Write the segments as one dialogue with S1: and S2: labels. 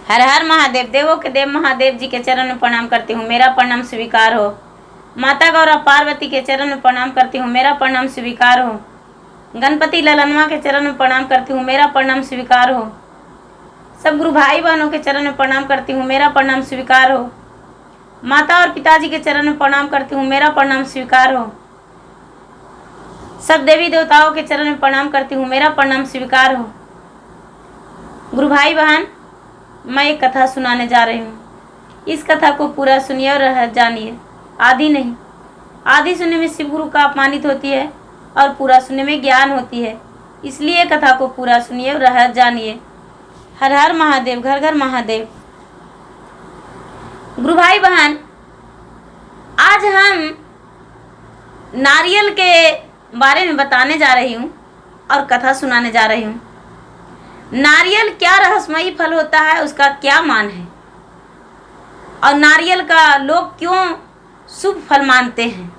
S1: हर हर महादेव। देवों के देव महादेव जी के चरण में प्रणाम करती हूँ, मेरा प्रणाम स्वीकार हो। माता गौरा पार्वती के चरण में प्रणाम करती हूँ, मेरा प्रणाम स्वीकार हो। गणपति ललनवा के चरण में प्रणाम करती हूँ, मेरा प्रणाम स्वीकार हो। सब गुरु भाई बहनों के चरण में प्रणाम करती हूँ, मेरा प्रणाम स्वीकार हो। माता और पिताजी के चरण में प्रणाम करती हूँ, मेरा प्रणाम स्वीकार हो। सब देवी देवताओं के चरण में प्रणाम करती हूँ, मेरा प्रणाम स्वीकार हो। गुरु भाई बहन, मैं एक कथा सुनाने जा रही हूँ। इस कथा को पूरा सुनिए और जानिए, आधी नहीं। आधी सुनने में शिव गुरु का अपमानित होती है और पूरा सुनने में ज्ञान होती है, इसलिए कथा को पूरा सुनिए और जानिए। हर हर महादेव, घर घर महादेव। गुरु भाई बहन, आज हम नारियल के बारे में बताने जा रही हूँ और कथा सुनाने जा रही हूँ। नारियल क्या रहस्यमयी फल होता है, उसका क्या मान है, और नारियल का लोग क्यों शुभ फल मानते हैं।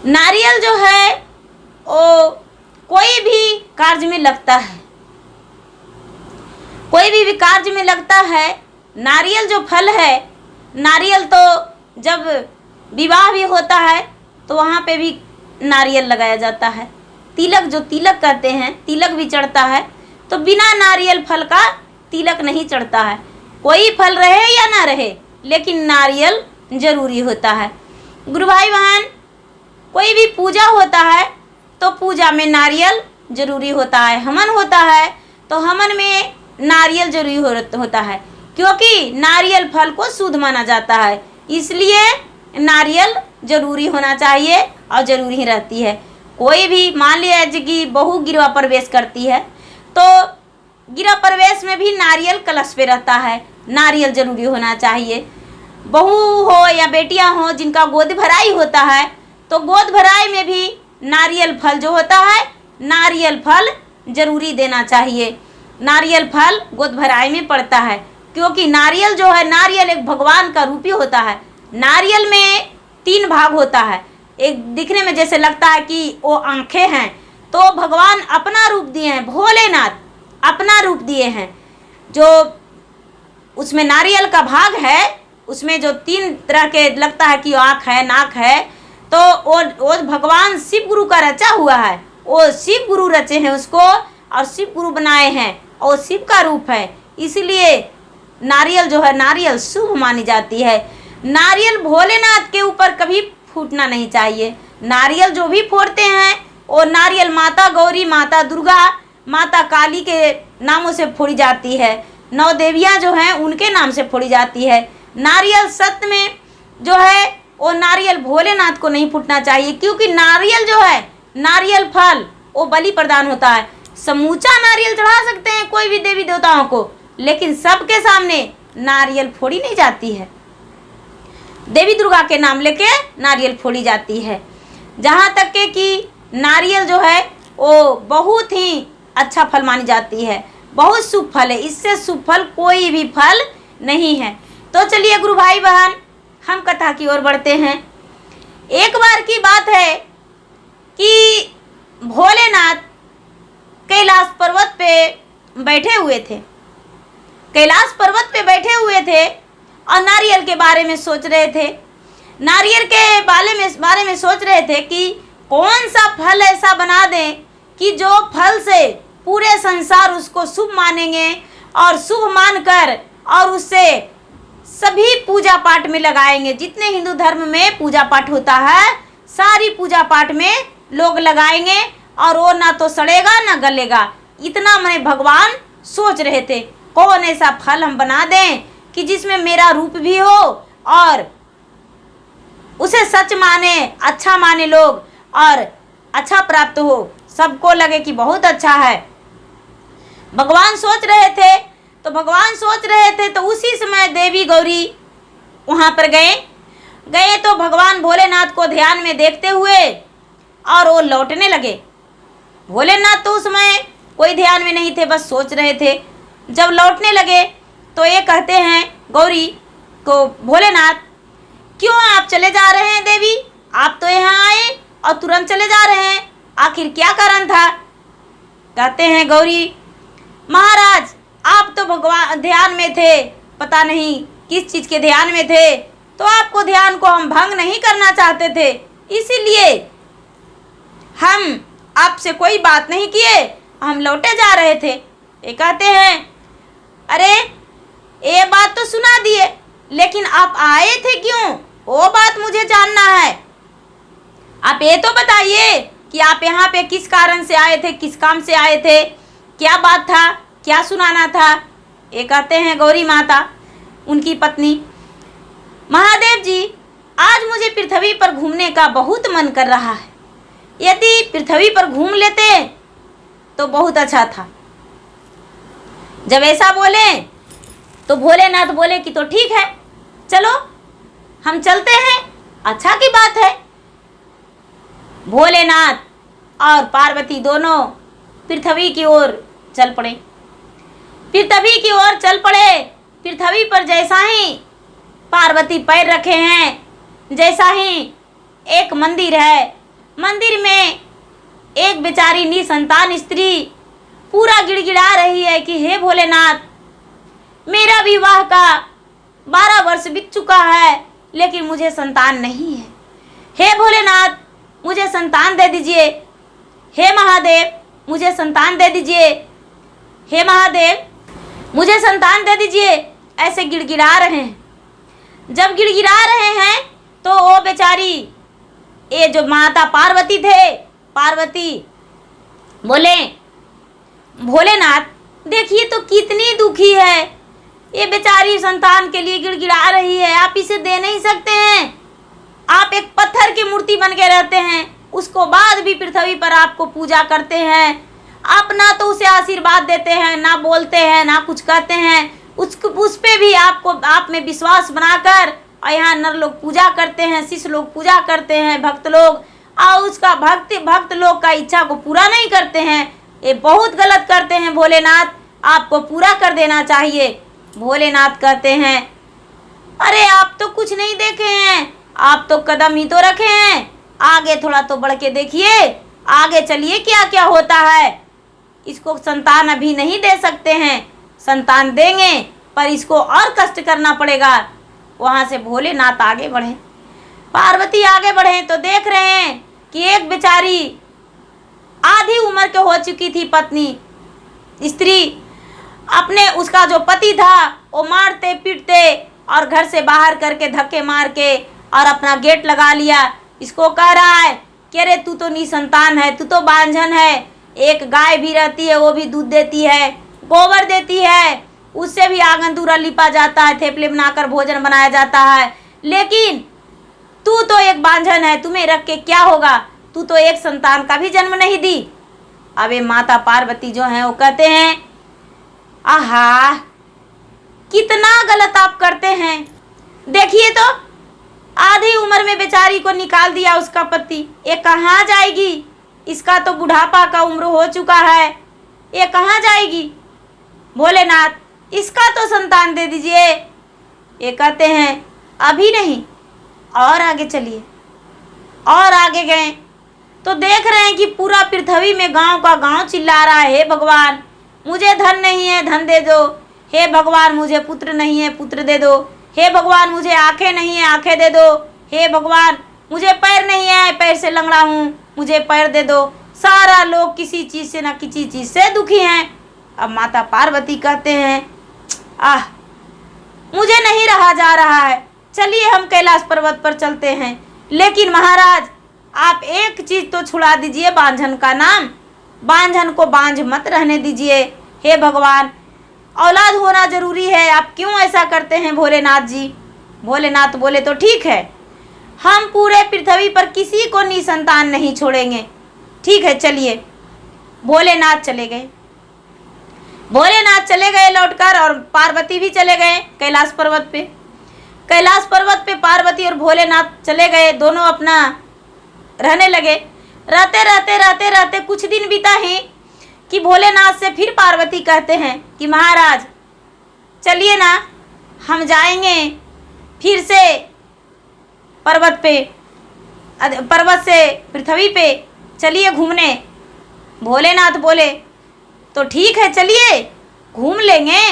S1: नारियल जो है वो कोई भी कार्य में लगता है, कोई भी कार्य में लगता है। नारियल जो फल है, नारियल तो जब विवाह भी होता है तो वहाँ पे भी नारियल लगाया जाता है। तिलक, जो तिलक कहते हैं, तिलक भी चढ़ता है, तो बिना नारियल फल का तिलक नहीं चढ़ता है। कोई फल रहे या ना रहे, लेकिन नारियल जरूरी होता है। गुरु भाई बहन, कोई भी पूजा होता है तो पूजा में नारियल जरूरी होता है। हवन होता है तो हवन में नारियल जरूरी होता है, क्योंकि नारियल फल को शुद्ध माना जाता है, इसलिए नारियल जरूरी होना चाहिए और जरूरी ही रहती है। कोई भी मान लिया कि बहू गिरवा प्रवेश करती है तो गिरवा प्रवेश में भी नारियल कलश पे रहता है, नारियल जरूरी होना चाहिए। बहू हो या बेटियां हो जिनका गोद भराई होता है तो गोद भराई में भी नारियल फल जो होता है, नारियल फल जरूरी देना चाहिए। नारियल फल गोद भराई में पड़ता है, क्योंकि नारियल जो है, नारियल एक भगवान का रूप ही होता है। नारियल में 3 भाग होता है। एक दिखने में जैसे लगता है कि वो आंखें हैं, तो भगवान अपना रूप दिए हैं, भोलेनाथ अपना रूप दिए हैं। जो उसमें नारियल का भाग है, उसमें जो 3 तरह के लगता है कि आँख है, नाक है, तो वो भगवान शिव गुरु का रचा हुआ है। वो शिव गुरु रचे हैं उसको और शिव गुरु बनाए हैं, और शिव का रूप है, इसलिए नारियल जो है, नारियल शुभ मानी जाती है। नारियल भोलेनाथ के ऊपर कभी फूटना नहीं चाहिए। नारियल जो भी फोड़ते हैं वो नारियल माता गौरी, माता दुर्गा, माता काली के नामों से फोड़ी जाती है। 9 देवियाँ जो हैं उनके नाम से फोड़ी जाती है। नारियल सत्य में जो है वो नारियल भोलेनाथ को नहीं फूटना चाहिए, क्योंकि नारियल जो है, नारियल फल वो बलि प्रदान होता है। समूचा नारियल चढ़ा सकते हैं कोई भी देवी देवताओं को, लेकिन सबके सामने नारियल फोड़ी नहीं जाती है। देवी दुर्गा के नाम लेके नारियल फोड़ी जाती है। जहाँ तक के कि नारियल जो है वो बहुत ही अच्छा फल मानी जाती है, बहुत शुभ फल है, इससे शुभ फल कोई भी फल नहीं है। तो चलिए गुरु भाई बहन, हम कथा की ओर बढ़ते हैं। एक बार की बात है कि भोलेनाथ कैलाश पर्वत पे बैठे हुए थे। कैलाश पर्वत पे बैठे हुए थे और नारियल के बारे में सोच रहे थे। नारियल के बारे में सोच रहे थे कि कौन सा फल ऐसा बना दें कि जो फल से पूरे संसार उसको शुभ मानेंगे और शुभ मानकर और उससे सभी पूजा पाठ में लगाएंगे। जितने हिंदू धर्म में पूजा पाठ होता है, सारी पूजा पाठ में लोग लगाएंगे और वो ना तो सड़ेगा ना गलेगा। इतना मैंने भगवान सोच रहे थे, कौन ऐसा फल हम बना दें कि जिसमें मेरा रूप भी हो और उसे सच माने, अच्छा माने लोग और अच्छा प्राप्त हो, सबको लगे कि बहुत अच्छा है। भगवान सोच रहे थे तो उसी समय देवी गौरी वहाँ पर गए तो भगवान भोलेनाथ को ध्यान में देखते हुए और वो लौटने लगे। भोलेनाथ तो उस समय कोई ध्यान में नहीं थे, बस सोच रहे थे। जब लौटने लगे तो ये कहते हैं गौरी को, भोलेनाथ क्यों आप चले जा रहे हैं देवी, आप तो यहाँ आए और तुरंत चले जा रहे हैं, आखिर क्या कारण था। कहते हैं गौरी महाराज आप तो तो भगवान ध्यान में थे, पता नहीं किस चीज़ के ध्यान में थे, तो आपको ध्यान को हम भंग नहीं करना चाहते थे, इसीलिए हम आपसे कोई बात नहीं किए, हम लौटे जा रहे थे। ये कहते हैं अरे ये बात तो सुना दिए, लेकिन आप आए थे क्यों, वो बात मुझे जानना है। आप ये तो बताइए कि आप यहाँ पे किस कारण से आए थे, किस काम से आए थे, क्या बात था, क्या सुनाना था। ये कहते हैं गौरी माता, उनकी पत्नी, महादेव जी आज मुझे पृथ्वी पर घूमने का बहुत मन कर रहा है, यदि पृथ्वी पर घूम लेते तो बहुत अच्छा था। जब ऐसा बोले तो भोलेनाथ बोले कि तो ठीक है, चलो हम चलते हैं, अच्छा की बात है। भोलेनाथ और पार्वती दोनों पृथ्वी की ओर चल पड़े, पृथ्वी की ओर चल पड़े। पृथ्वी पर जैसा ही पार्वती पैर रखे हैं, जैसा ही एक मंदिर है, मंदिर में एक बेचारी निसंतान स्त्री पूरा गिड़गिड़ा रही है कि हे भोलेनाथ, मेरा विवाह का 12 वर्ष बीत चुका है, लेकिन मुझे संतान नहीं है। हे भोलेनाथ मुझे संतान दे दीजिए, हे महादेव मुझे संतान दे दीजिए, हे महादेव मुझे संतान दे दीजिए, ऐसे गिड़गिड़ा रहे हैं। जब गिड़गिड़ा रहे हैं तो वो बेचारी, ये जो माता पार्वती थे, पार्वती बोले भोलेनाथ देखिए तो कितनी दुखी है, ये बेचारी संतान के लिए गिड़गिड़ा रही है, आप इसे दे नहीं सकते हैं। आप एक पत्थर की मूर्ति बन के रहते हैं, उसको बाद भी पृथ्वी पर आपको पूजा करते हैं, आप ना तो उसे आशीर्वाद देते हैं, ना बोलते हैं, ना कुछ कहते हैं, उस पे भी आपको आप में विश्वास बनाकर और यहाँ नर लोग पूजा करते हैं, शिष्य लोग पूजा करते हैं, भक्त लोग, और उसका भक्त लोग का इच्छा को पूरा नहीं करते हैं। ये बहुत गलत करते हैं भोलेनाथ, आपको पूरा कर देना चाहिए। भोलेनाथ कहते हैं अरे आप तो कुछ नहीं देखे हैं, आप तो कदम ही तो रखे हैं, आगे थोड़ा तो बढ़ के देखिए, आगे चलिए क्या क्या होता है। इसको संतान अभी नहीं दे सकते हैं, संतान देंगे पर इसको और कष्ट करना पड़ेगा। वहाँ से भोलेनाथ आगे बढ़े, पार्वती आगे बढ़े तो देख रहे हैं कि एक बेचारी आधी उम्र के हो चुकी थी पत्नी स्त्री, अपने उसका जो पति था वो मारते पीटते और घर से बाहर करके धक्के मार के और अपना गेट लगा लिया। इसको कह रहा है कि अरे तू तो निसंतान है, तू तो बांझन है, एक गाय भी रहती है, वो भी दूध देती है, गोबर देती है, उससे भी आंगन दूरा लिपा जाता है, थेपले बनाकर भोजन बनाया जाता है, लेकिन तू तो एक बांझन है, तुम्हें रख के क्या होगा, तू तो एक संतान का भी जन्म नहीं दी। अब ये माता पार्वती जो हैं वो कहते हैं आहा कितना गलत आप करते हैं, देखिए तो आधी उम्र में बेचारी को निकाल दिया उसका पति, ये कहाँ जाएगी, इसका तो बुढ़ापा का उम्र हो चुका है, ये कहाँ जाएगी। भोलेनाथ इसका तो संतान दे दीजिए। ये कहते हैं अभी नहीं, और आगे चलिए। और आगे गए तो देख रहे हैं कि पूरा पृथ्वी में गांव का गांव चिल्ला रहा है, हे भगवान मुझे धन नहीं है, धन दे दो, हे भगवान मुझे पुत्र नहीं है, पुत्र दे दो, हे भगवान मुझे आंखें नहीं है, आंखें दे दो, हे भगवान मुझे पैर नहीं है, पैर से लंगड़ा हूँ, मुझे पैर दे दो। सारा लोग किसी चीज़ से ना किसी चीज़ से दुखी हैं। अब माता पार्वती कहते हैं आह मुझे नहीं रहा जा रहा है, चलिए हम कैलाश पर्वत पर चलते हैं, लेकिन महाराज आप एक चीज़ तो छुड़ा दीजिए, बांझन का नाम, बांझन को बांझ मत रहने दीजिए। हे भगवान औलाद होना जरूरी है, आप क्यों ऐसा करते हैं भोलेनाथ जी। भोलेनाथ बोले तो ठीक है, हम पूरे पृथ्वी पर किसी को निसंतान नहीं छोड़ेंगे, ठीक है चलिए। भोलेनाथ चले गए, भोलेनाथ चले गए लौटकर, और पार्वती भी चले गए कैलाश पर्वत पे। कैलाश पर्वत पे पार्वती और भोलेनाथ चले गए, दोनों अपना रहने लगे। रहते रहते रहते रहते कुछ दिन बीता ही कि भोलेनाथ से फिर पार्वती कहते हैं कि महाराज चलिए ना, हम जाएंगे फिर से पर्वत पे, पर्वत से पृथ्वी पे चलिए घूमने। भोलेनाथ बोले तो ठीक है चलिए घूम लेंगे,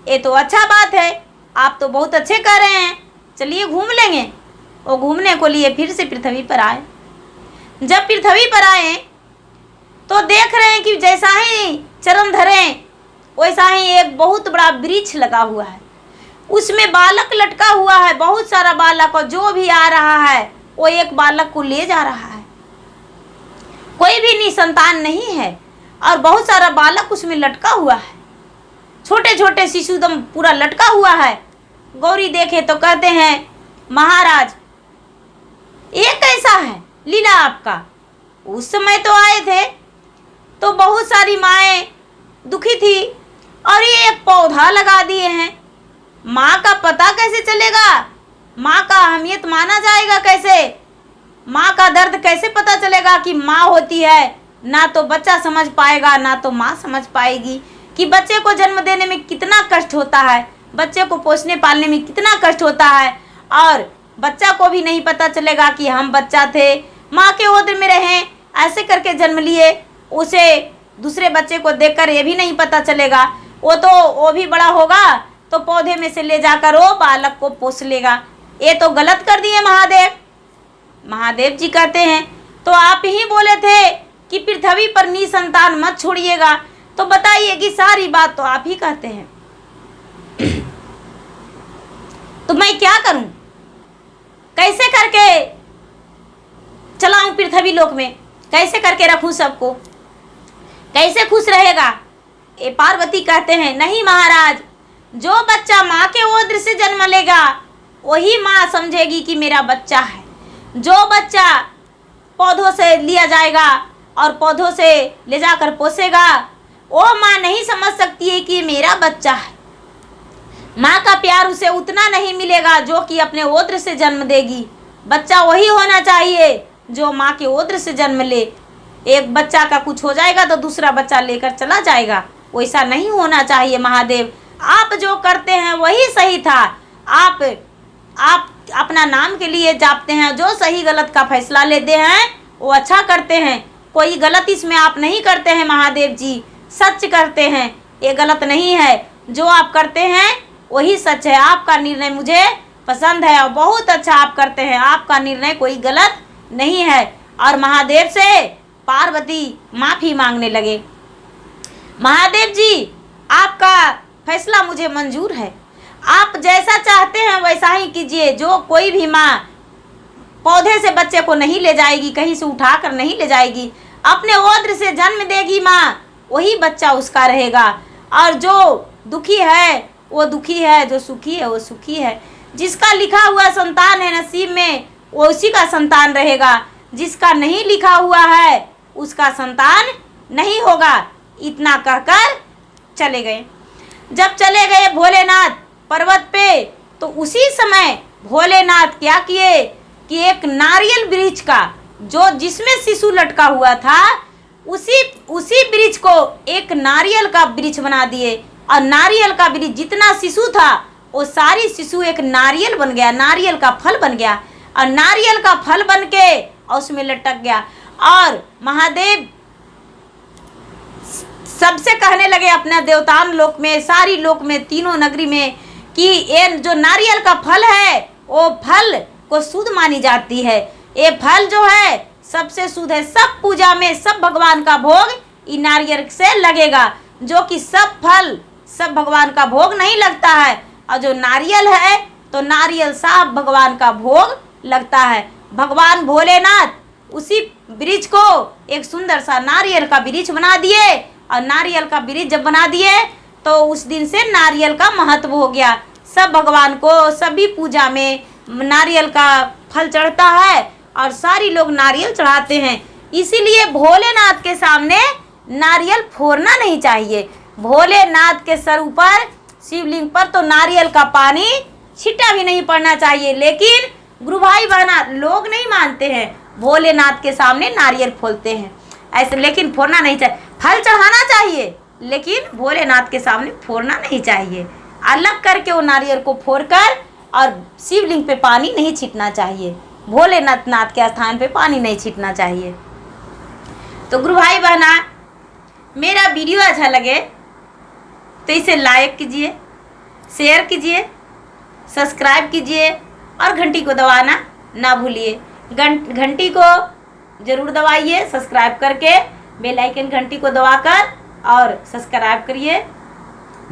S1: ये तो अच्छा बात है, आप तो बहुत अच्छे कर रहे हैं, चलिए घूम लेंगे। वो घूमने को लिए फिर से पृथ्वी पर आए। जब पृथ्वी पर आए तो देख रहे हैं कि जैसा ही चरण धरे वैसा ही एक बहुत बड़ा वृक्ष लगा हुआ है, उसमें बालक लटका हुआ है, बहुत सारा बालक, और जो भी आ रहा है वो एक बालक को ले जा रहा है। कोई भी निसंतान नहीं है और बहुत सारा बालक उसमें लटका हुआ है, छोटे छोटे शिशु दम पूरा लटका हुआ है। गौरी देखे तो कहते हैं महाराज ये कैसा है लीला आपका? उस समय तो आए थे तो बहुत सारी माएँ दुखी थी और ये एक पौधा लगा दिए हैं। माँ का पता कैसे चलेगा? माँ का अहमियत माना जाएगा कैसे? माँ का दर्द कैसे पता चलेगा कि माँ होती है? ना तो बच्चा समझ पाएगा ना तो माँ समझ पाएगी कि बच्चे को जन्म देने में कितना कष्ट होता है, बच्चे को पोसने पालने में कितना कष्ट होता है। और बच्चा को भी नहीं पता चलेगा कि हम बच्चा थे, माँ के ओद्र में रहें, ऐसे करके जन्म लिए। उसे दूसरे बच्चे को देखकर ये भी नहीं पता चलेगा, वो भी बड़ा होगा तो पौधे में से ले जाकर वो बालक को पोस लेगा। ये तो गलत कर दिए महादेव। महादेव जी कहते हैं तो आप ही बोले थे कि पृथ्वी पर निसंतान मत छोड़िएगा, तो बताइए कि सारी बात तो आप ही कहते हैं, तो मैं क्या करूं? कैसे करके चलाऊं पृथ्वी लोक में? कैसे करके रखूं सबको? कैसे खुश रहेगा? ये पार्वती कहते हैं नहीं महाराज, जो बच्चा माँ के ओद्र से जन्म लेगा वही माँ समझेगी कि मेरा बच्चा है। जो बच्चा पौधों से लिया जाएगा और पौधों से ले जाकर पोसेगा, वो माँ नहीं समझ सकती है कि मेरा बच्चा है। माँ का प्यार उसे उतना नहीं मिलेगा जो कि अपने ओद्र से जन्म देगी। बच्चा वही होना चाहिए जो माँ के ओद्र से जन्म ले। एक बच्चा का कुछ हो जाएगा तो दूसरा बच्चा लेकर चला जाएगा, वैसा नहीं होना चाहिए। महादेव आप जो करते हैं वही सही था। आप अपना नाम के लिए जापते हैं, जो सही गलत का फैसला लेते हैं वो अच्छा करते हैं। कोई गलत इसमें आप नहीं करते हैं महादेव जी, सच करते हैं, ये गलत नहीं है। जो आप करते हैं वही सच है। आपका निर्णय मुझे पसंद है और बहुत अच्छा आप करते हैं, आपका निर्णय कोई गलत नहीं है। और महादेव से पार्वती माफ़ी मांगने लगे। महादेव जी आपका फैसला मुझे मंजूर है, आप जैसा चाहते हैं वैसा ही कीजिए। जो कोई भी माँ पौधे से बच्चे को नहीं ले जाएगी, कहीं से उठाकर नहीं ले जाएगी, अपने ओद्र से जन्म देगी माँ, वही बच्चा उसका रहेगा। और जो दुखी है वो दुखी है, जो सुखी है वो सुखी है। जिसका लिखा हुआ संतान है नसीब में वो उसी का संतान रहेगा, जिसका नहीं लिखा हुआ है उसका संतान नहीं होगा। इतना कहकर चले गए। जब चले गए भोलेनाथ पर्वत पे, तो उसी समय भोलेनाथ क्या किए कि एक नारियल वृक्ष का जो जिसमें शिशु लटका हुआ था उसी वृक्ष को एक नारियल का वृक्ष बना दिए। और नारियल का वृक्ष जितना शिशु था वो सारी शिशु एक नारियल बन गया, नारियल का फल बन गया। और नारियल का फल बन के और उसमें लटक गया। और महादेव सबसे कहने लगे अपने देवतान लोक में, सारी लोक में, तीनों नगरी में कि ये जो नारियल का फल है वो फल को शुद्ध मानी जाती है। ये फल जो है सबसे शुद्ध है। सब पूजा में सब भगवान का भोग इन नारियल से लगेगा, जो कि सब फल सब भगवान का भोग नहीं लगता है। और जो नारियल है तो नारियल सब भगवान का भोग लगता है। भगवान भोलेनाथ उसी वृक्ष को एक सुंदर सा नारियल का वृक्ष बना दिए। और नारियल का वृक्ष जब बना दिए तो उस दिन से नारियल का महत्व हो गया। सब भगवान को सभी पूजा में नारियल का फल चढ़ता है और सारी लोग नारियल चढ़ाते हैं। इसीलिए भोलेनाथ के सामने नारियल फोड़ना नहीं चाहिए। भोलेनाथ के सर ऊपर शिवलिंग पर तो नारियल का पानी छिटा भी नहीं पड़ना चाहिए। लेकिन गुरु भाई बहना लोग नहीं मानते हैं, भोलेनाथ के सामने नारियल फोड़ते हैं ऐसे। लेकिन फोड़ना नहीं चाहिए, फल चढ़ाना चाहिए लेकिन भोलेनाथ के सामने फोड़ना नहीं चाहिए। अलग करके वो नारियल को फोड़कर और शिवलिंग पे पानी नहीं छीटना चाहिए, भोलेनाथ के स्थान पे पानी नहीं छीटना चाहिए। तो गुरु भाई बहना मेरा वीडियो अच्छा लगे तो इसे लाइक कीजिए, शेयर कीजिए, सब्सक्राइब कीजिए और घंटी को दबाना ना भूलिए। घंटी को ज़रूर दबाइए, सब्सक्राइब करके बेल आइकन घंटी को दबाकर और सब्सक्राइब करिए,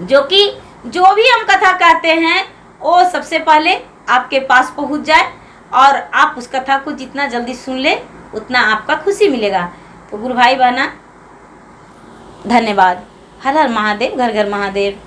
S1: जो कि जो भी हम कथा कहते हैं वो सबसे पहले आपके पास पहुंच जाए और आप उस कथा को जितना जल्दी सुन ले उतना आपका खुशी मिलेगा। तो गुरु भाई बहना धन्यवाद। हर हर महादेव, घर घर महादेव।